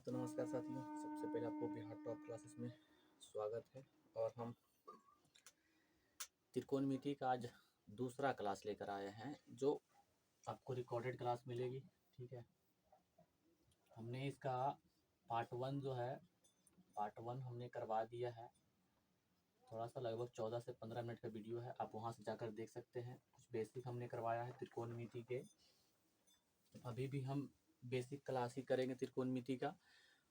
तो नमस्कार साथियों, सबसे पहले आपको बिहार टॉप क्लासेस में स्वागत है। और हम त्रिकोणमिति का आज दूसरा क्लास लेकर आए हैं, जो आपको रिकॉर्डेड क्लास मिलेगी। ठीक है, हमने इसका पार्ट 1 जो है, पार्ट 1 हमने करवा दिया है। थोड़ा सा लगभग 14 से 15 मिनट का वीडियो है, आप वहाँ से जाकर देख सकते हैं। कुछ बेसिक हमने करवाया है त्रिकोणमिति के। अभी भी हम बेसिक क्लास ही करेंगे त्रिकोणमिति का,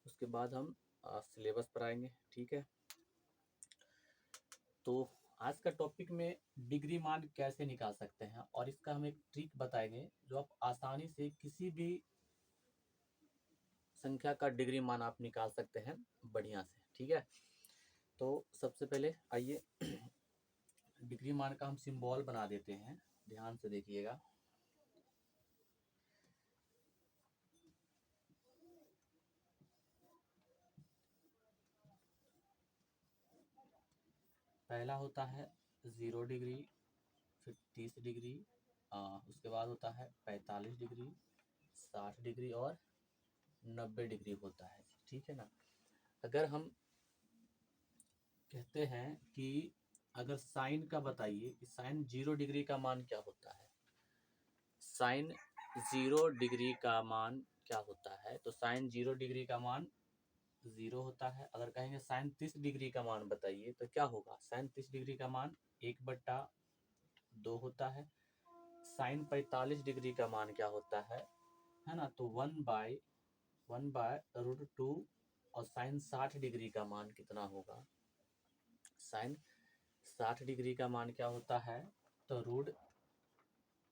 उसके बाद हम सिलेबस पर आएंगे। ठीक है, तो आज का टॉपिक में डिग्री मान कैसे निकाल सकते हैं, और इसका हम एक ट्रिक बताएंगे जो आप आसानी से किसी भी संख्या का डिग्री मान आप निकाल सकते हैं बढ़िया से। ठीक है, तो सबसे पहले आइए डिग्री मान का हम सिंबल बना देते हैं। ध्यान से देखिएगा। पहला होता है 0 डिग्री, फिर 30 डिग्री, उसके बाद होता है 45 डिग्री, 60 डिग्री और 90 डिग्री होता है। ठीक है ना। अगर हम कहते हैं कि अगर साइन का बताइए कि साइन 0 डिग्री का मान क्या होता है, साइन 0 डिग्री का मान क्या होता है, तो साइन 0 डिग्री का मान 0 होता है। अगर कहेंगे साइन 30 डिग्री का मान बताइए तो क्या होगा, साइन 30 डिग्री का मान 1/2 होता है। साइन 45 डिग्री का मान क्या होता है ना, तो 1/√2। और साइन 60 डिग्री का मान कितना होगा, साइन 60 डिग्री का मान क्या होता है, तो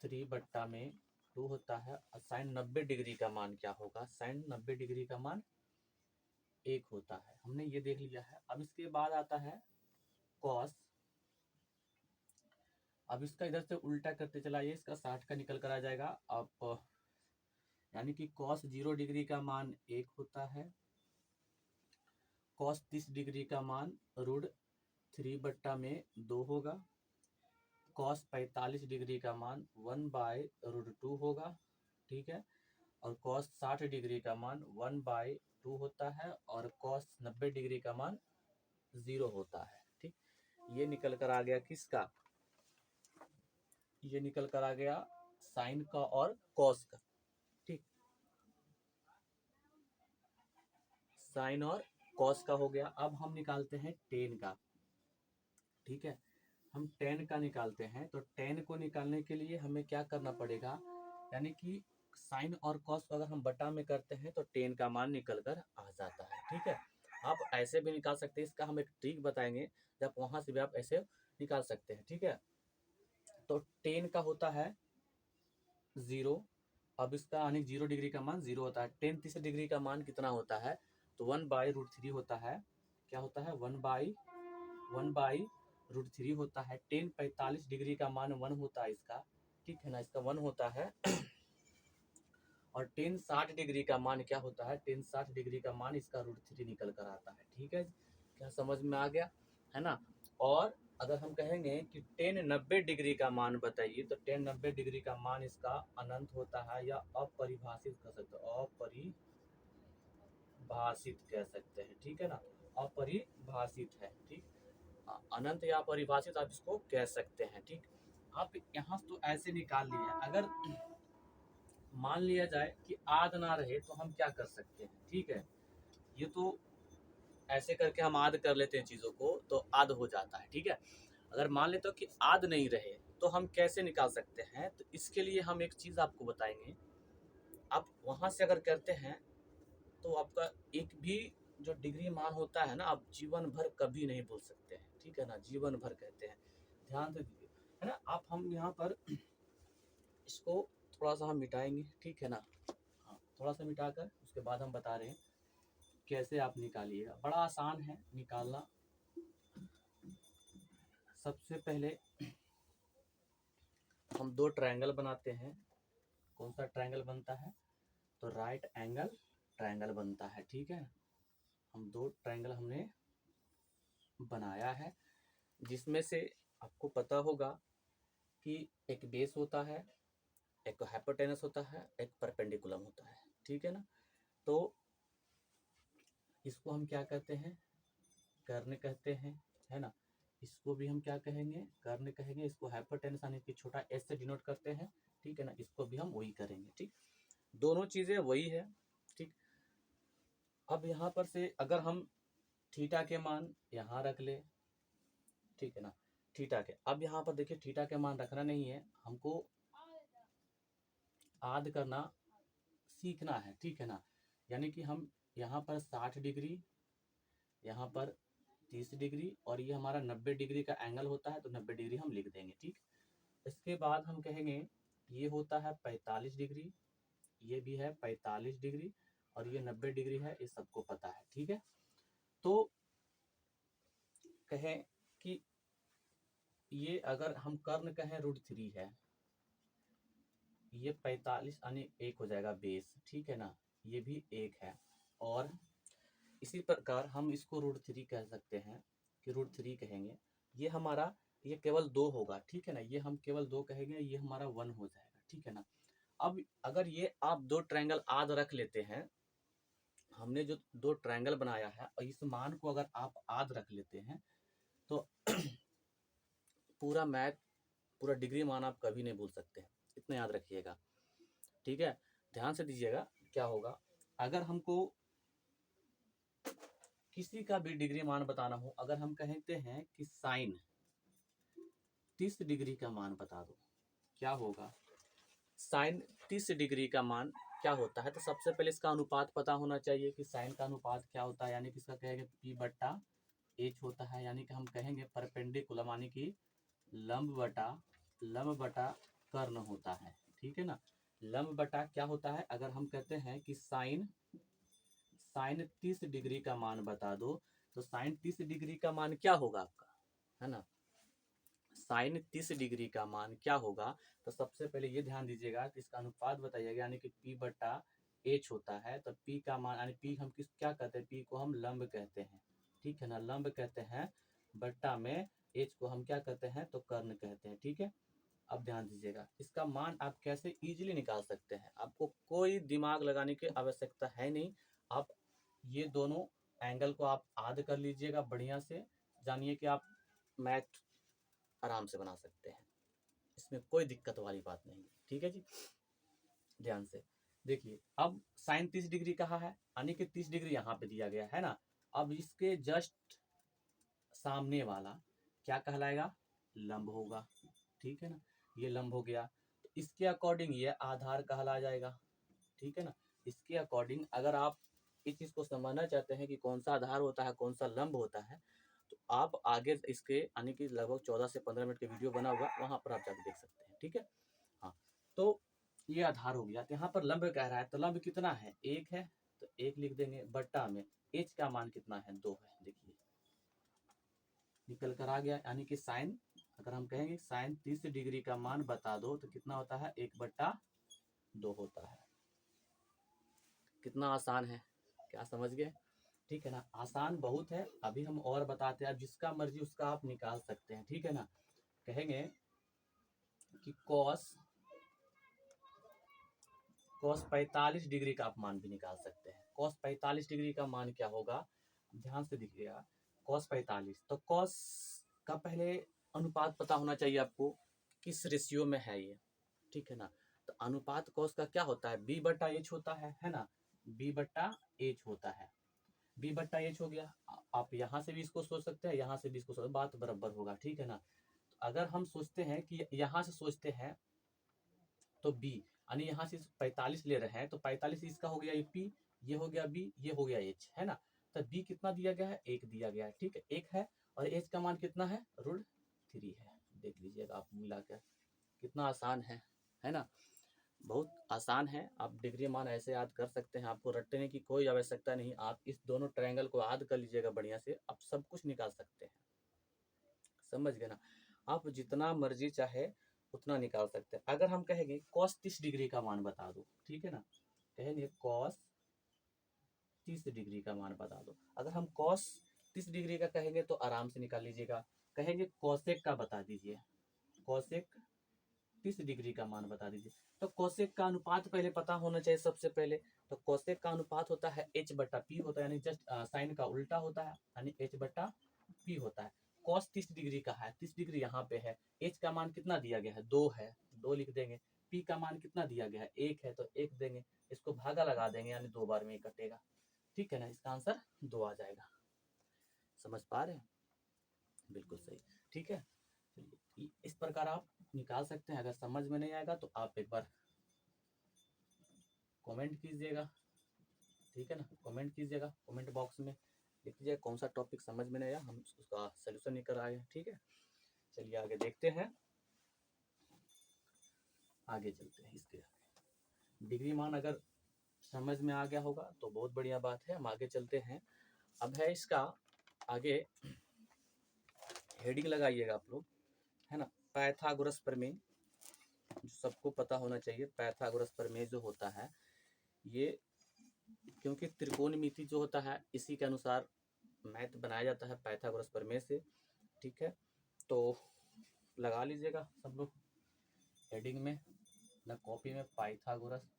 √3/2 होता है। और साइन 90 डिग्री का मान क्या होगा, साइन 90 डिग्री का मान 1 होता है। हमने ये देख लिया है। अब इसके बाद आता है कॉस। अब इसका इधर से उल्टा करते चलाइए, इसका 60 का निकल कर आ जाएगा। अब यानी कि कॉस 0 डिग्री का मान 1 होता है। कॉस 30 डिग्री का मान √3/2 होगा। कॉस 45 डिग्री का मान 1/√2 होगा। ठीक है, और कॉस 60 डिग्री का मान 1/2 होता है। और कॉस 90 डिग्री का मान 0 होता है। ठीक, ये निकल कर आ गया किसका, ये निकल कर आ गया साइन का और कॉस का। ठीक, साइन और कॉस का हो गया। अब हम निकालते हैं टेन का। ठीक है, हम टेन का निकालते हैं। तो टेन को निकालने के लिए हमें क्या करना पड़ेगा, यानी कि साइन और कॉस को अगर हम बटा में करते हैं तो टेन का मान निकल कर आ जाता है। ठीक है, आप ऐसे भी निकाल सकते हैं। इसका हम एक ट्रिक बताएंगे, जब वहां से भी आप ऐसे निकाल सकते हैं। ठीक है, तो टेन का होता है 0। अब इसका यानी 0 डिग्री का मान 0 होता है। टेन 30 डिग्री का मान कितना होता है, तो 1/√3 होता है। क्या होता है, 1/√3 होता है। टेन 45 डिग्री का मान 1 होता है इसका। ठीक है ना, इसका 1 होता है। और टेन 60 डिग्री का मान क्या होता है, टेन 60 डिग्री का मान इसका √3 निकल कर आता है। ठीक है, क्या समझ में आ गया है ना। और अगर हम कहेंगे कि टेन 90 डिग्री का मान बताइए, तो टेन 90 डिग्री का मान इसका अनंत होता है, या अपरिभाषित कह सकते हो, अपरिभाषित कह सकते हैं। ठीक है ना, अपरिभाषित है। ठीक, अनंत या अपरिभाषित आप इसको कह सकते हैं। ठीक, आप यहाँ तो ऐसे निकाल लिए। अगर मान लिया जाए कि आद ना रहे तो हम क्या कर सकते हैं। ठीक है, ये तो ऐसे करके हम आद कर लेते हैं चीज़ों को, तो आद हो जाता है। ठीक है, अगर मान लेते हो कि आद नहीं रहे तो हम कैसे निकाल सकते हैं, तो इसके लिए हम एक चीज़ आपको बताएंगे। आप वहाँ से अगर करते हैं तो आपका एक भी जो डिग्री मान होता है ना, आप जीवन भर कभी नहीं भूल सकते हैं। ठीक है ना, जीवन भर कहते हैं। ध्यान से दीजिए, है ना। आप हम यहाँ पर इसको थोड़ा सा हम मिटाएंगे। ठीक है ना, हाँ, थोड़ा सा मिटाकर उसके बाद हम बता रहे हैं कैसे आप निकालिएगा। बड़ा आसान है निकालना। सबसे पहले हम दो ट्रायंगल बनाते हैं। कौन सा ट्रायंगल बनता है, तो राइट एंगल ट्रायंगल बनता है। ठीक है, हम दो ट्रायंगल हमने बनाया है, जिसमें से आपको पता होगा कि एक बेस होता है, एक हाइपोटेनस होता है, एक परपेंडिकुलम होता है। ठीक है ना, तो इसको हम क्या कहते हैं, कर्ण कहते हैं, है ना। इसको भी हम क्या कहेंगे, कर्ण कहेंगे। इसको हाइपोटेनस यानी कि छोटा एस से डिनोट करते हैं, ठीक है ना। इसको भी हम वही करेंगे, ठीक। दोनों चीजें वही है, ठीक। अब यहाँ पर से अगर हम थीटा के मान यहाँ रख ले, ठीक है ना, थीटा के, अब यहाँ पर देखिए थीटा के मान रखना नहीं है हमको, आद करना सीखना है, ठीक है ना। यानी कि हम यहाँ पर 60 डिग्री, यहाँ पर 30 डिग्री, और ये हमारा 90 डिग्री का एंगल होता है, तो 90 डिग्री हम लिख देंगे, ठीक। इसके बाद हम कहेंगे ये होता है 45 डिग्री, ये भी है 45 डिग्री, और ये 90 डिग्री है, ये सबको पता है, ठीक है। तो कहें कि ये अगर हम कर्ण कहें √3 है, ये 45 यानी 1 हो जाएगा बेस, ठीक है ना, ये भी 1 है। और इसी प्रकार हम इसको √3 कह सकते हैं, कि √3 कहेंगे, ये हमारा, ये केवल 2 होगा, ठीक है ना, ये हम केवल 2 कहेंगे, ये हमारा 1 हो जाएगा, ठीक है ना। अब अगर ये आप 2 ट्रायंगल आद रख लेते हैं, हमने जो 2 ट्रायंगल बनाया है, और इस मान को अगर आप आद रख लेते हैं, तो पूरा मैथ, पूरा डिग्री मान आप कभी नहीं भूल सकते हैं, इतना याद रखिएगा, ठीक है। ध्यान से दीजिएगा, क्या होगा अगर हमको किसी का भी डिग्री मान बताना हो, अगर हम कहते हैं कि साइन 30 डिग्री का मान बता दो, क्या होगा, साइन 30 डिग्री का मान क्या होता है, तो सबसे पहले इसका अनुपात पता होना चाहिए कि साइन का अनुपात क्या होता है, यानी कि इसका कहेंगे P/H होता है, यानी कि हम कहेंगे परपेंडिकुलर, यानी कि लंब बटा कर्ण होता है, ठीक है ना। लंब बटा क्या होता है, अगर हम कहते हैं कि साइन 30 डिग्री का मान बता दो, तो साइन 30 डिग्री का मान क्या होगा आपका, है ना। साइन 30 डिग्री का मान क्या होगा, तो सबसे पहले ये ध्यान दीजिएगा कि इसका अनुपात बताइएगा, यानी कि P/H होता है, तो P का मान, यानी P हम क्या कहते हैं, P को हम लंब कहते हैं, ठीक है ना, लंब कहते हैं, बट्टा में H को हम क्या कहते हैं, तो कर्ण कहते हैं, ठीक है। अब ध्यान दीजिएगा, इसका मान आप कैसे इजीली निकाल सकते हैं, आपको कोई दिमाग लगाने की आवश्यकता है नहीं। आप ये दोनों एंगल को आप आद कर लीजिएगा बढ़िया से, जानिए कि आप मैथ आराम से बना सकते हैं, इसमें कोई दिक्कत वाली बात नहीं है, ठीक है जी। ध्यान से देखिए, अब साइन 30 डिग्री कहा है, यानी कि 30 डिग्री यहाँ पे दिया गया है ना। अब इसके जस्ट सामने वाला क्या कहलाएगा, लंब होगा, ठीक है ना, ये लंब हो गया, तो इसके अकॉर्डिंग ये आधार कहला जाएगा, ठीक है ना। इसके अकॉर्डिंग अगर आप इस चीज को समझना चाहते हैं कि कौन सा आधार होता है, कौन सा लंब होता है, तो आप आगे इसके यानी कि लगभग 14 से 15 मिनट के वीडियो बना हुआ, वहां पर आप जाकर देख सकते हैं, ठीक है। हाँ, तो ये आधार हो गया, तो यहाँ पर लंब कह रहा है, तो लंब कितना है, 1 है, तो 1 लिख देंगे, बट्टा में एच का मान कितना है, 2 है, देखिए निकल कर आ गया। यानी कि साइन, अगर हम कहेंगे साइन 30 डिग्री का मान बता दो, तो कितना होता है, 1/2 होता है। कितना आसान है, क्या समझ गए, ठीक है ना, आसान बहुत है। अभी हम और बताते हैं, अब जिसका मर्जी उसका आप निकाल सकते हैं, ठीक है ना। कहेंगे कि कॉस 45 डिग्री का आप मान भी निकाल सकते हैं। कॉस 45 डिग्री का मान क्या होगा, ध्यान से देखिएगा, कॉस 45, तो कॉस का पहले अनुपात पता होना चाहिए आपको, किस रेशियो में है ये, ठीक है ना। तो अनुपात कॉस का क्या होता है, B/H होता है ना, B/H होता है, B/H हो गया। आप यहाँ से भी इसको सोच सकते हैं, यहाँ से भी इसको सोच, बात बराबर होगा, ठीक है ना। तो अगर हम सोचते हैं कि यहाँ से सोचते हैं, तो B, यानी यहाँ से 45 ले रहे हैं, तो 45 इसका हो गया P, ये हो गया B, ये हो गया H, है ना। तो B कितना दिया गया है, 1 दिया गया है, ठीक है, 1 है, और H का मान कितना है, √3 है। देख लीजिएगा आप मिलाकर, कितना आसान है ना, बहुत आसान है। आप डिग्री मान ऐसे याद कर सकते हैं, आपको रटने की कोई आवश्यकता नहीं। आप इस दोनों ट्रायंगल को याद कर लीजिएगा बढ़िया से, आप सब कुछ निकाल सकते हैं, समझ गए ना। आप जितना मर्जी चाहे उतना निकाल सकते हैं। अगर हम कहेंगे cos 30 डिग्री का मान बता दो, ठीक है ना, कहेंगे cos 30 डिग्री का मान बता दो, अगर हम cos 30 डिग्री का कहेंगे तो आराम से निकाल लीजिएगा। कहेंगे कोसेक का बता दीजिए, कोसेक 30 डिग्री का मान बता दीजिए, तो कोसेक का अनुपात पहले पता होना चाहिए सबसे पहले। तो कोसेक का अनुपात होता है h बटा p होता है, यानी जस्ट साइन का उल्टा होता है, यानी h बटा p होता है। कॉस 30 डिग्री का है, 30 डिग्री यहाँ पे है, h का मान कितना दिया गया है 2 है, 2 लिख देंगे। p का मान कितना दिया गया है 1 है, तो 1 देंगे, इसको भागा लगा देंगे, यानी 2 बार में ही कटेगा। ठीक है ना, इसका आंसर 2 आ जाएगा। समझ पा रहे हैं? बिल्कुल सही। ठीक है, चलिए इस प्रकार आप निकाल सकते हैं। अगर समझ में नहीं आएगा तो आप एक बार कमेंट कीजिएगा। ठीक है ना, कमेंट कीजिएगा, कमेंट बॉक्स में लिख दीजिएगा कौन सा टॉपिक समझ में नहीं आया, हम उसका सोल्यूशन लेकर आए हैं। ठीक है, चलिए आगे देखते हैं, आगे चलते हैं। इसके डिग्री मान अगर समझ में आ गया होगा तो बहुत बढ़िया बात है, हम आगे चलते हैं। अब है इसका आगे हेडिंग लगाइएगा आप लोग, है ना, पाइथागोरस प्रमेय, जो सबको पता होना चाहिए। पाइथागोरस प्रमेय जो होता है ये, क्योंकि त्रिकोणमिति जो होता है इसी के अनुसार मैथ बनाया जाता है पाइथागोरस प्रमेय से। ठीक है, तो लगा लीजिएगा सब लोग हेडिंग में ना, कॉपी में, पाइथागोरस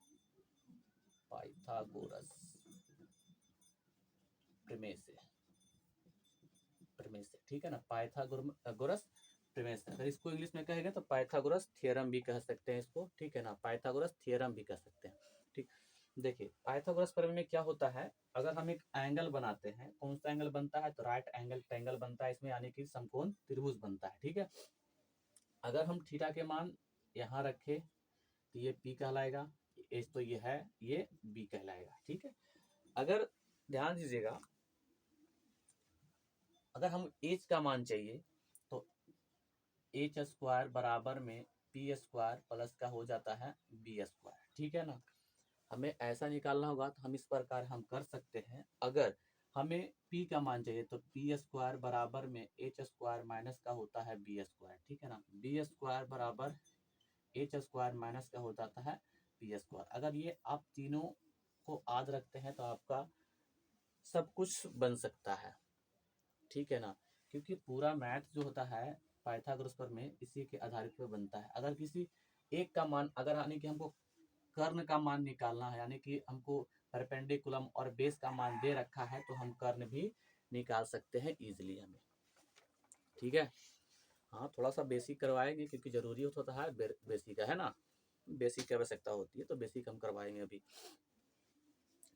प्रमेय से, ठीक है ना, पाइथागोरस प्रमेय से। अगर इसको इंग्लिश में कहेंगे तो पाइथागोरस थ्योरम भी कह सकते हैं इसको। ठीक है ना, पाइथागोरस थ्योरम भी कह सकते हैं। ठीक, देखिए पाइथागोरस प्रमेय में क्या होता है, अगर हम एक एंगल बनाते हैं, कौन सा एंगल बनता है, तो राइट एंगल ट्रायंगल बनता है इसमें, यानी कि समकोण त्रिभुज बनता है। ठीक है, अगर हम थीटा के मान यहाँ रखे तो ये P कहलाएगा, एच तो ये है, ये B कहलाएगा। ठीक है, अगर ध्यान दीजिएगा, अगर हम एच का मान चाहिए तो एच स्क्वायर बराबर में पी स्क्वायर प्लस का हो जाता है बी स्क्वायर। ठीक है ना, हमें ऐसा निकालना होगा तो हम इस प्रकार हम कर सकते हैं। अगर हमें p का मान चाहिए तो पी स्क्वायर बराबर में एच स्क्वायर माइनस का होता है बी स्क्वायर। ठीक है ना, बी स्क्वायर बराबर एच स्क्वायर माइनस का हो जाता है पी स्क्वायर। अगर ये आप तीनों को याद रखते हैं तो आपका सब कुछ बन सकता है। ठीक है ना, क्योंकि पूरा मैथ जो होता है पाइथागोरस प्रमेय इसी के आधारित पर बनता है। अगर किसी एक का मान, अगर यानी कि हमको कर्ण का मान निकालना है, यानी कि हमको परपेंडिकुलम और बेस का मान दे रखा है, तो हम कर्ण भी निकाल सकते हैं इजीली हमें। ठीक है, हाँ थोड़ा सा बेसिक करवाएंगे क्योंकि जरूरी होता है बेसिक का, है ना, बेसिक की आवश्यकता होती है, तो बेसिक हम करवाएंगे अभी।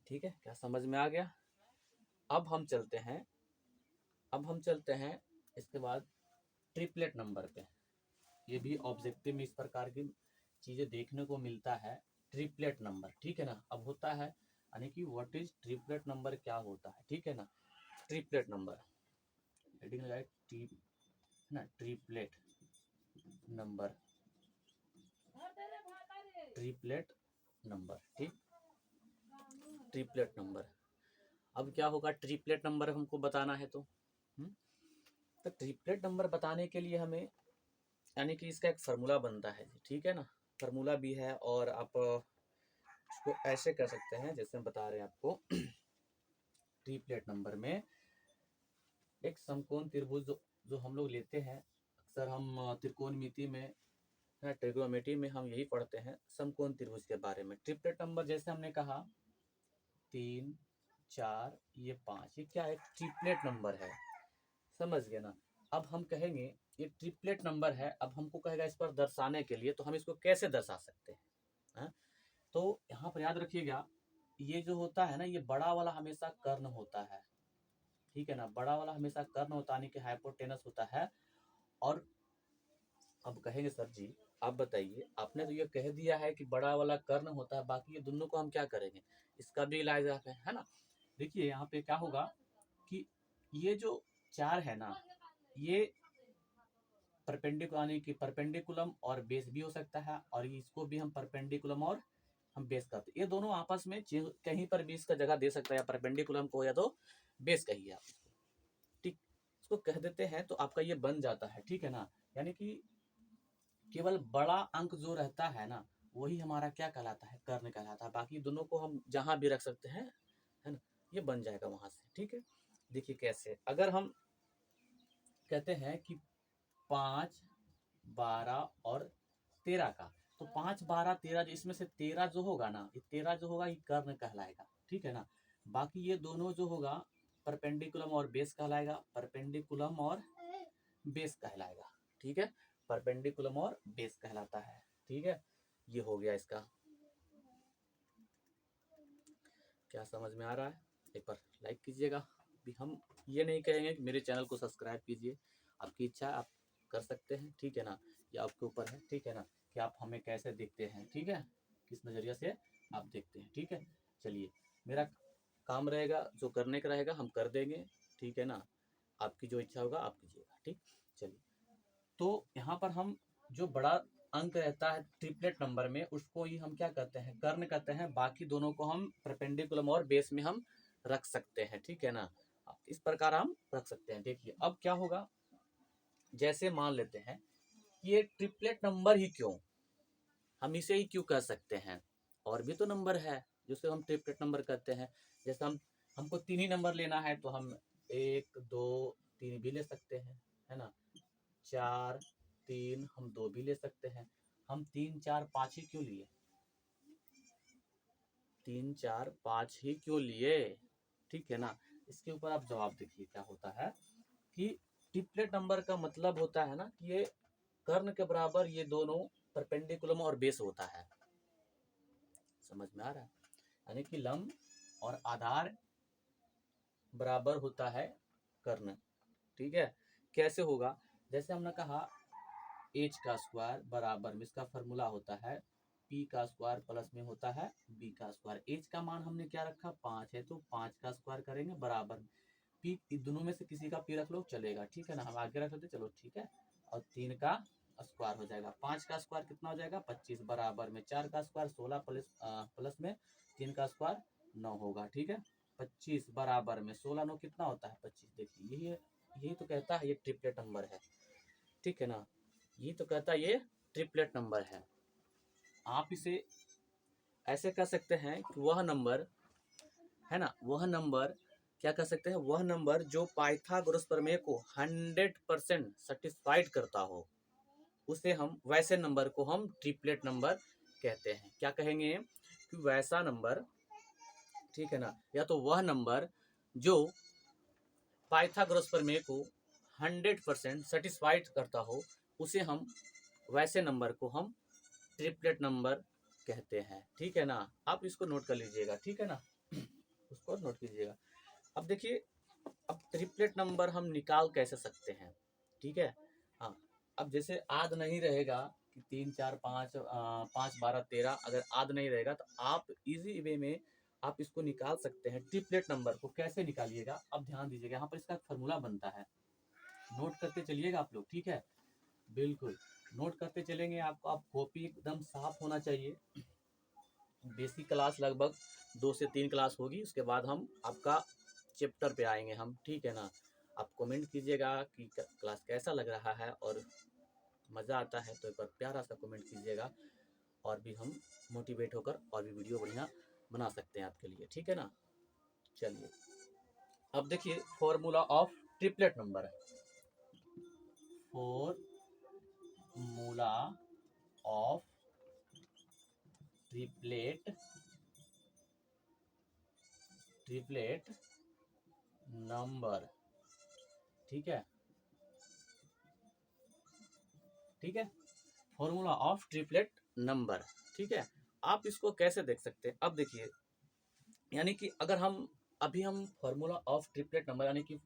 ठीक है, क्या समझ में आ गया? अब हम चलते हैं, इसके बाद ट्रिपलेट नंबर पे। ये भी ऑब्जेक्टिव में इस प्रकार की चीजें देखने को मिलता है, ट्रिपलेट नंबर। ठीक है ना, अब होता है यानी कि व्हाट इज ट्रिपलेट नंबर, क्या होता है। ठीक है ना, ट्रिपलेट नंबर हेडिंग लगाए ना, ट्रिपलेट नंबर, ट्रिपलेट नंबर। ठीक, ट्रिपलेट नंबर। अब क्या होगा, ट्रिपलेट नंबर हमको बताना है तो ट्रिपलेट नंबर बताने के लिए हमें, यानी कि इसका एक फार्मूला बनता है। ठीक है ना, फार्मूला भी है, और आप इसको ऐसे कर सकते हैं जैसे हम बता रहे हैं आपको। ट्रिपलेट नंबर में एक समकोण त्रिभुज जो हम लोग लेते हैं, अक्सर हम त्रिकोणमिति में, ट्रिग्नोमेट्री में हम यही पढ़ते हैं समकोण त्रिभुज के बारे में। ट्रिपलेट नंबर जैसे हमने कहा 3, 4, ये 5, ये क्या है, ट्रिपलेट नंबर है। समझ गए ना, अब हम कहेंगे ये ट्रिपलेट नंबर है, अब हमको कहेगा इस पर दर्शाने के लिए, तो हम इसको कैसे दर्शा सकते हैं, है? तो यहाँ पर याद रखिएगा, ये जो होता है ना, ये बड़ा वाला हमेशा कर्ण होता है। ठीक है ना, बड़ा वाला हमेशा कर्ण होता है, यानी कि हाइपोटेनस होता है। और अब कहेंगे सर जी आप बताइए, आपने तो ये कह दिया है कि बड़ा वाला कर्ण होता है, बाकी ये दोनों को हम क्या करेंगे, इसका भी इलाज है ना। देखिए यहाँ पे क्या होगा कि ये जो 4 है ना, ये परपेंडिकुलर, यानी कि परपेंडिकुलम और बेस भी हो सकता है, और इसको भी हम परपेंडिकुलम और हम बेस करते हैं, ये दोनों आपस में कहीं पर भी इसका जगह दे सकता है, या परपेंडिकुलम को या तो बेस कहिए आप इसको। ठीक, इसको कह देते हैं तो आपका ये बन जाता है। ठीक है ना, यानी कि केवल बड़ा अंक जो रहता है ना, वही हमारा क्या कहलाता है, कर्ण कहलाता है, बाकी दोनों को हम जहां भी रख सकते हैं, है ना, ये बन जाएगा वहां से। ठीक है, देखिए कैसे, अगर हम कहते हैं कि 5, 12 और 13 का, तो 5 12 13 इसमें से 13 जो होगा ना, ये 13 जो होगा ये कर्ण कहलाएगा, ठीक है ना। बाकी ये दोनों जो होगा परपेंडिकुलम और बेस कहलाएगा, परपेंडिकुलम और बेस कहलाएगा, ठीक है। परपेंडिकुलम और बेस कहलाता है, ठीक है। ये हो गया इसका। क्या समझ में आ रहा है? एक बार लाइक कीजिएगा। अभी हम ये नहीं कहेंगे कि मेरे चैनल को सब्सक्राइब कीजिए, आपकी इच्छा आप कर सकते हैं, ठीक है ना। ये आपके ऊपर है, ठीक है ना, कि आप हमें कैसे देखते हैं, ठीक है, किस नज़रिया से आप देखते हैं, ठीक है। चलिए, मेरा काम रहेगा, जो करने का रहेगा हम कर देंगे, ठीक है ना। आपकी जो इच्छा होगा आप कीजिएगा, ठीक। चलिए, तो यहाँ पर हम जो बड़ा अंक रहता है ट्रिपलेट नंबर में, उसको ही हम क्या कहते हैं, कर्ण कहते हैं। बाकी दोनों को हम परपेंडिकुलम और बेस में हम रख सकते हैं, ठीक है ना। इस प्रकार हम रख सकते हैं। देखिए अब क्या होगा, जैसे मान लेते हैं कि ये ट्रिपलेट नंबर ही क्यों, हम इसे ही क्यों कह सकते हैं, और भी तो नंबर है जिसे हम ट्रिपलेट नंबर कहते हैं। जैसे हमको 3 ही नंबर लेना है तो हम 1 2 3 भी ले सकते हैं, है ना। 4 3 हम 2 भी ले सकते हैं। हम 3 4 5 ही क्यों लिए, 3 4 5 ही क्यों लिए, ठीक है ना। इसके ऊपर आप जवाब देखिए क्या होता है कि ट्रिपलेट नंबर का मतलब होता है ना कि ये कर्ण के बराबर ये दोनों परपेंडिकुलम और बेस होता है। समझ में आ रहा है? यानी कि लंब और आधार बराबर होता है कर्ण, ठीक है। कैसे होगा, जैसे हमने कहा एच का स्क्वायर बराबर में इसका फॉर्मूला होता है पी का स्क्वायर प्लस में होता है बी का स्क्वायर। एच का मान हमने क्या रखा, 5 है, तो 5 का स्क्वायर करेंगे बराबर में पी, दोनों में से किसी का पी रख लो चलेगा, ठीक है ना। हम आगे रख लेते चलो, ठीक है। और 3 का स्क्वायर हो जाएगा, 5 का स्क्वायर कितना हो जाएगा 25 बराबर में 4 का स्क्वायर 16 प्लस में 3 का स्क्वायर 9 होगा, ठीक है। 25 बराबर में 16 9 कितना होता है 25। देखिए यही तो कहता है ये ट्रिपलेट नंबर है, ठीक है ना। ये तो कहता है ये ट्रिपलेट नंबर है। आप इसे ऐसे कह सकते हैं कि वह नंबर है ना, वह नंबर क्या कह सकते हैं, वह नंबर जो पाइथागोरस प्रमेय को 100% सेटिस्फाइड करता हो, उसे हम वैसे नंबर को हम ट्रिपलेट नंबर कहते हैं। क्या कहेंगे कि वैसा नंबर, ठीक है ना, या तो वह नंबर जो पाइथागोरस प्रमेय को 100% सेटिस्फाइड करता हो, उसे हम वैसे नंबर को हम ट्रिपलेट नंबर कहते हैं, ठीक है ना। आप इसको नोट कर लीजिएगा, ठीक है ना, उसको नोट कीजिएगा। अब देखिए, अब ट्रिपलेट नंबर हम निकाल कैसे सकते हैं, ठीक है। हाँ, अब जैसे आद नहीं रहेगा कि 3 4 5 5 12 13, अगर आद नहीं रहेगा तो आप इजी वे में आप इसको निकाल सकते हैं। ट्रिपलेट नंबर को कैसे निकालिएगा, अब ध्यान दीजिएगा, यहाँ पर इसका फॉर्मूला बनता है, नोट करते चलिएगा आप लोग, ठीक है। बिल्कुल नोट करते चलेंगे, आपको आप कॉपी एकदम साफ होना चाहिए। बेसिक क्लास लगभग 2 से 3 क्लास होगी, उसके बाद हम आपका चैप्टर पे आएंगे हम, ठीक है ना। आप कमेंट कीजिएगा कि क्लास कैसा लग रहा है, और मज़ा आता है तो एक बार प्यारा सा कमेंट कीजिएगा, और भी हम मोटिवेट होकर और भी वीडियो बढ़िया बना सकते हैं आपके लिए, ठीक है ना। चलिए, अब देखिए फॉर्मूला ऑफ ट्रिपलेट नंबर है, फॉर्मूला ऑफ ट्रिपलेट नंबर, ठीक है, ठीक है। फॉर्मूला ऑफ ट्रिपलेट नंबर, ठीक है। आप इसको कैसे देख सकते हैं, अब देखिए, यानी कि अगर हम अभी हम फॉर्मूला ऑफ ट्रिपलेट नंबर, यानी कि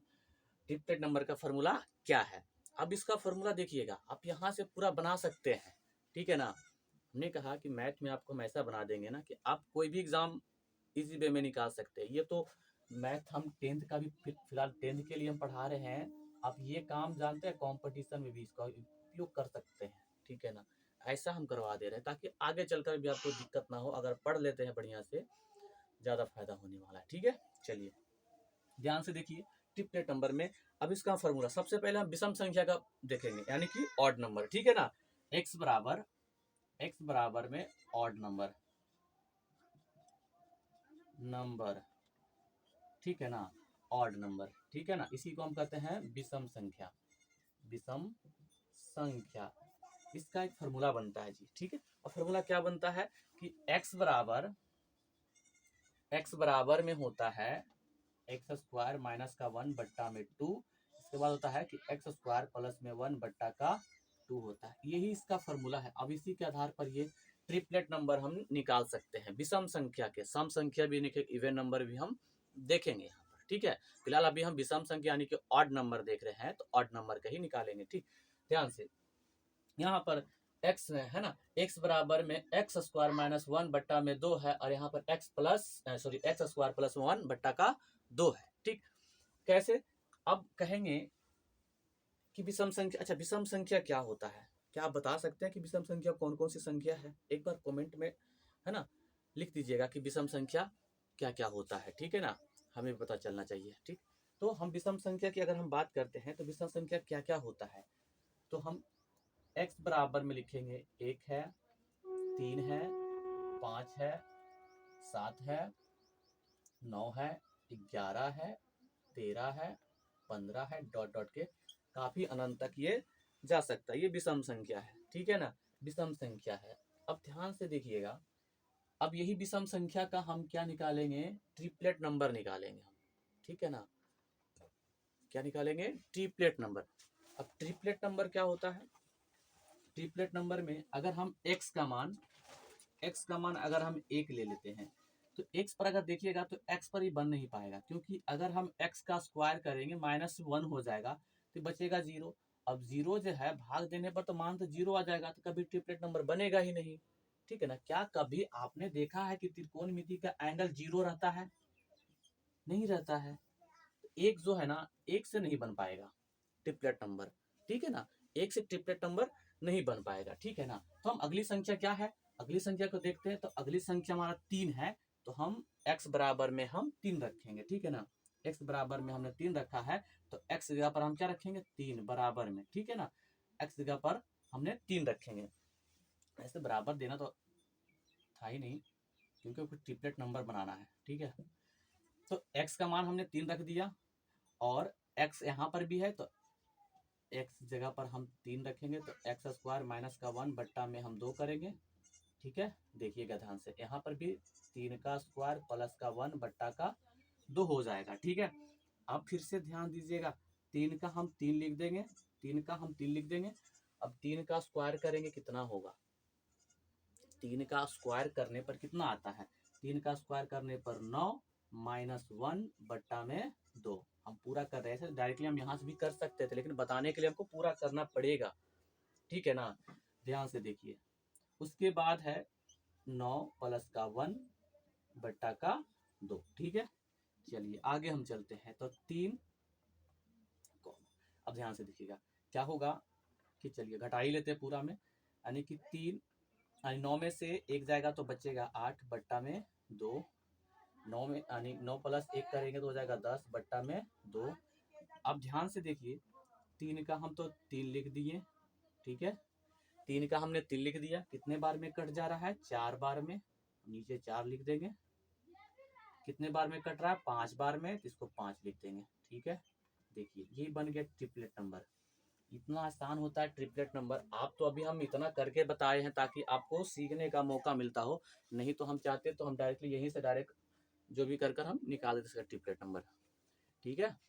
ट्रिपलेट नंबर का फॉर्मूला क्या है, अब इसका फॉर्मूला देखिएगा, आप यहाँ से पूरा बना सकते हैं, ठीक है ना। हमने कहा कि मैथ में आपको हम ऐसा बना देंगे ना कि आप कोई भी एग्जाम इजी वे में निकाल सकते हैं। ये तो मैथ हम 10th का भी फिलहाल 10th के लिए हम पढ़ा रहे हैं, आप ये काम जानते हैं, कंपटीशन में भी इसका उपयोग कर सकते हैं, ठीक है ना। ऐसा हम करवा दे रहे हैं ताकि आगे चलकर भी आपको दिक्कत ना हो, अगर पढ़ लेते हैं बढ़िया से ज़्यादा फायदा होने वाला है, ठीक है। चलिए ध्यान से देखिए, ट्रिपलेट नंबर में अब इसका फॉर्मूला, सबसे पहले हम विषम संख्या का देखेंगे, यानी कि ऑड नंबर, ठीक है ना। एक्स बराबर में ऑड नंबर, ठीक है ना, ऑड नंबर, ठीक है ना, इसी को हम कहते हैं विषम संख्या, विषम संख्या, इसका एक फार्मूला बनता है जी, ठीक है। और फार्मूला क्या बनता है कि x बराबर में होता है एक्स स्क्वायर माइनस का 1/2। इसके बाद होता है कि एक्स स्क्वायर प्लस में 1/2 होता है। यही इसका फार्मूला है। अब इसी के आधार पर ये ट्रिपलेट नंबर हम निकाल सकते हैं। विषम संख्या के सम संख्या भी इवन नंबर भी हम देखेंगे यहाँ पर, ठीक है। फिलहाल अभी हम विषम संख्या यानी कि ऑड नंबर देख रहे हैं, तो ऑड नंबर का ही निकालेंगे, ठीक। ध्यान से यहाँ पर x है ना, x बराबर में एक्स स्क्वायर माइनस 1/2 है, और यहाँ पर एक्स स्क्वायर प्लस 1/2 है, ठीक। कैसे? अब कहेंगे कि विषम संख्या, अच्छा विषम संख्या क्या होता है? क्या आप बता सकते हैं कि विषम संख्या कौन कौन सी संख्या है? एक बार कमेंट में है ना लिख दीजिएगा कि विषम संख्या क्या क्या होता है, ठीक है ना, हमें पता चलना चाहिए, ठीक। तो हम विषम संख्या की अगर हम बात करते हैं तो विषम संख्या क्या क्या होता है, तो हम x बराबर में लिखेंगे 1 है, 3 है, 5 है, 7 है, 9 है, 11 है, 13 है, 15 है, डॉट डॉट के काफी अनंत तक ये जा सकता है। ये विषम संख्या है, ठीक है ना, विषम संख्या है। अब ध्यान से देखिएगा, अब यही विषम संख्या का हम क्या निकालेंगे, ट्रिपलेट नंबर निकालेंगे हम, ठीक है ना। क्या निकालेंगे? Triplet number. अब ट्रिपलेट नंबर क्या होता है? ट्रिपलेट नंबर में अगर हम x का मान अगर हम 1 ले लेते हैं, तो x पर अगर देखिएगा तो x पर ही बन नहीं पाएगा, क्योंकि अगर हम x का स्क्वायर करेंगे -1 हो जाएगा, तो बचेगा 0। अब 0 जो है भाग देने पर तो मान तो 0 आ जाएगा, तो कभी ट्रिपलेट नंबर बनेगा ही नहीं, ठीक है ना। क्या कभी आपने देखा है कि त्रिकोणमिति का एंगल 0 रहता है? नहीं रहता है। एक जो है ना, एक से नहीं बन पाएगा ट्रिपलेट नंबर, ठीक है ना। एक से ट्रिपलेट नंबर नहीं बन पाएगा, ठीक है ना। तो हम अगली संख्या क्या है, अगली संख्या को देखते हैं। तो अगली संख्या हमारा 3 है, तो हम x बराबर में हम 3 रखेंगे, ठीक है ना। x बराबर में हमने 3 रखा है, तो x जगह पर हम क्या रखेंगे, 3 बराबर में, ठीक है ना। x जगह पर हमने 3 रखेंगे। ऐसे बराबर देना तो था ही नहीं, क्योंकि कुछ ट्रिपलेट नंबर बनाना है, ठीक है। तो x का मान हमने 3 रख दिया, और x यहाँ पर भी है, तो x जगह पर हम 3 रखेंगे, तो एक्स स्क्वायर माइनस का 1 में हम 2 करेंगे, ठीक है। देखिएगा ध्यान से, यहाँ पर भी 3 का स्क्वायर प्लस का 1/2 हो जाएगा, ठीक है। अब फिर से ध्यान दीजिएगा, 3 का हम 3 लिख देंगे, 3 का हम 3 लिख देंगे। अब 3 का स्क्वायर करेंगे, कितना होगा? 3 का स्क्वायर करने पर कितना आता है? 3 का स्क्वायर करने पर 9 -1/2। हम पूरा कर रहे थे, डायरेक्टली हम यहाँ से भी कर सकते थे, लेकिन बताने के लिए हमको पूरा करना पड़ेगा, ठीक है ना। ध्यान से देखिए, उसके बाद है 9 प्लस का 1/2, ठीक है। चलिए आगे हम चलते हैं, तो 3 को अब ध्यान से देखिएगा क्या होगा कि चलिए घटा ही लेते हैं पूरा में, यानी कि 3 यानी 9 में से 1 जाएगा तो बचेगा 8/2। 9 में यानी 9 प्लस 1 करेंगे तो हो जाएगा 10/2। अब ध्यान से देखिए, 3 का हम तो 3 लिख दिए, ठीक है। 3 का हमने 3 लिख दिया, कितने बार में कट जा रहा है? 4 बार में। नीचे 4 लिख देंगे। कितने बार में कट रहा है? 5 बार में, तो इसको 5 लिख देंगे, ठीक है। देखिए ये बन गया ट्रिपलेट नंबर। इतना आसान होता है ट्रिपलेट नंबर। आप तो अभी हम इतना करके बताए हैं ताकि आपको सीखने का मौका मिलता हो, नहीं तो हम चाहते तो हम डायरेक्टली यहीं से डायरेक्ट जो भी कर हम निकाल देते इसका ट्रिपलेट नंबर, ठीक है।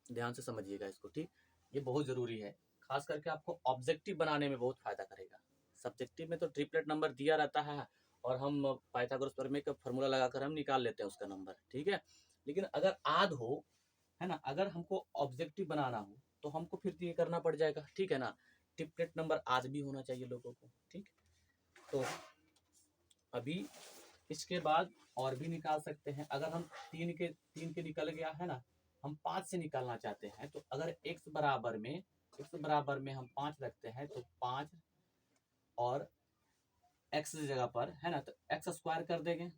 ध्यान से समझिएगा इसको, ठीक। ये बहुत जरूरी है, खास करके आपको ऑब्जेक्टिव बनाने में बहुत फायदा करेगा। सब्जेक्टिव में तो ट्रिपलेट नंबर दिया रहता है, और हम पाइथागोरस प्रमेय का फॉर्मूला लगाकर हम निकाल लेते हैं उसका नंबर, ठीक है। लेकिन अगर आद हो, है ना, अगर हमको ऑब्जेक्टिव बनाना हो तो हमको फिर ये करना पड़ जाएगा, ठीक है ना। ट्रिपलेट नंबर आज भी होना चाहिए लोगों को, ठीक। तो अभी इसके बाद और भी निकाल सकते हैं। अगर हम 3 के निकल गया है ना, हम 5 से निकालना चाहते हैं, तो अगर x बराबर में हम 5 रखते हैं, तो 5 और x की जगह पर है ना, तो एक्स स्क्वायर कर देंगे।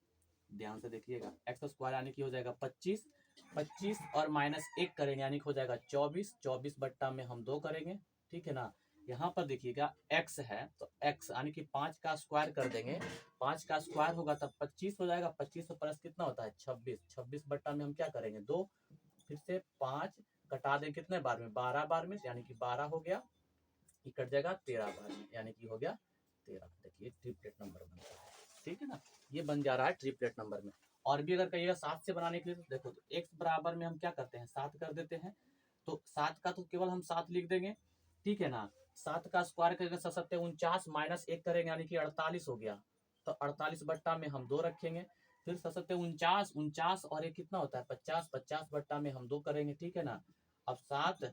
ध्यान से देखिएगा, एक्स स्क्वायर यानी कि हो जाएगा 25। 25 और -1 करेंगे यानी कि हो जाएगा 24। 24 में हम 2 करेंगे, ठीक है ना। यहाँ पर देखिएगा x है, तो x यानी कि 5 का स्क्वायर कर देंगे। 5 का स्क्वायर होगा तब 25 हो जाएगा। 25 से प्लस कितना होता है? 26। 26 में हम क्या करेंगे? 2। फिर से 5 कटा दें कितने बार में? 12 बार में, यानी कि 12 हो गया। ये कट जाएगा 13 बार में, यानी कि हो गया 13। देखिए ट्रिपलेट नंबर बनता है, ठीक है ना, ये बन जा रहा है ट्रिपलेट नंबर में। और भी अगर कहिएगा 7 से बनाने के लिए, तो देखो तो x बराबर में हम क्या करते हैं 7 कर देते हैं, तो 7 का तो केवल हम 7 लिख देंगे, ठीक है ना। 7 का स्क्वायर करेंगे 7×7 = 1 करेंगे, यानी कि 48 हो गया। तो 48 बट्टा में हम 2 रखेंगे, फिर 7×7 = 49 और ये कितना होता है 50, 50 बट्टा में हम 2 करेंगे, ठीक है ना। अब 7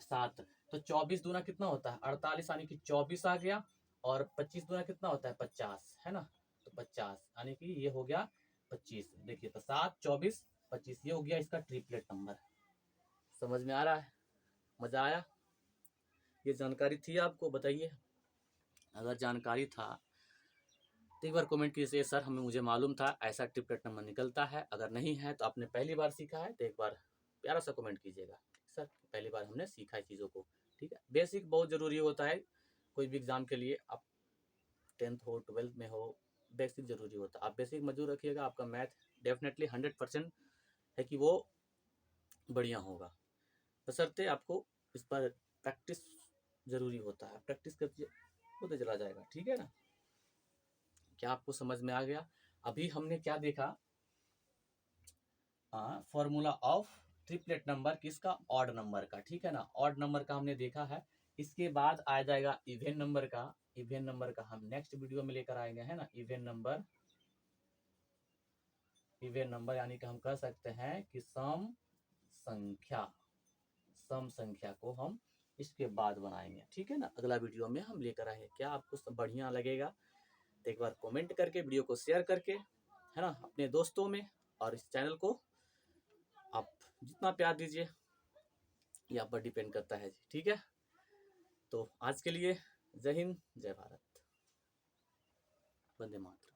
7 तो 24 दूना कितना होता है 48, यानी कि 24 आ गया। और 25 दूना कितना होता है 50, है ना। तो 50 यानी कि ये हो गया 25। देखिए तो 7 24 25 ये हो गया इसका ट्रिपलेट नंबर। समझ में आ रहा है, मजा आया, ये जानकारी थी आपको, बताइए अगर जानकारी था तो एक बार कमेंट कीजिए सर हमें, मुझे मालूम था ऐसा ट्रिपलेट नंबर निकलता है। अगर नहीं है तो आपने पहली बार सीखा है तो एक बार प्यारा सा कमेंट कीजिएगा सर, पहली बार हमने सीखा है चीज़ों को, ठीक है। बेसिक बहुत ज़रूरी होता है कोई भी एग्ज़ाम के लिए, आप 10th हो 12th में हो, बेसिक ज़रूरी होता है। आप बेसिक मजबूत रखिएगा, आपका मैथ डेफिनेटली 100% है कि वो बढ़िया होगा, बशर्ते आपको इस पर प्रैक्टिस ज़रूरी होता है। प्रैक्टिस करके होते चला जाएगा, ठीक है ना। क्या आपको समझ में आ गया। अभी हमने क्या देखा, फॉर्मूला ऑफ ट्रिपलेट नंबर किसका, ऑड नंबर का, ठीक है ना। ऑड नंबर का हमने देखा है। इसके बाद आ जाएगा इवन नंबर का। इवन नंबर का हम नेक्स्ट वीडियो में लेकर आएंगे, है ना। इवन नंबर, इवन नंबर यानी कि हम कह सकते हैं कि सम संख्या, सम संख्या को हम इसके बाद बनाएंगे, ठीक है ना। अगला वीडियो में हम लेकर आएंगे। क्या आपको सब बढ़िया लगेगा तो एक बार कमेंट करके, वीडियो को शेयर करके, है ना, अपने दोस्तों में, और इस चैनल को आप जितना प्यार दीजिए ये आप पर डिपेंड करता है जी, ठीक है। तो आज के लिए जय हिंद, जय भारत, वंदे मातरम।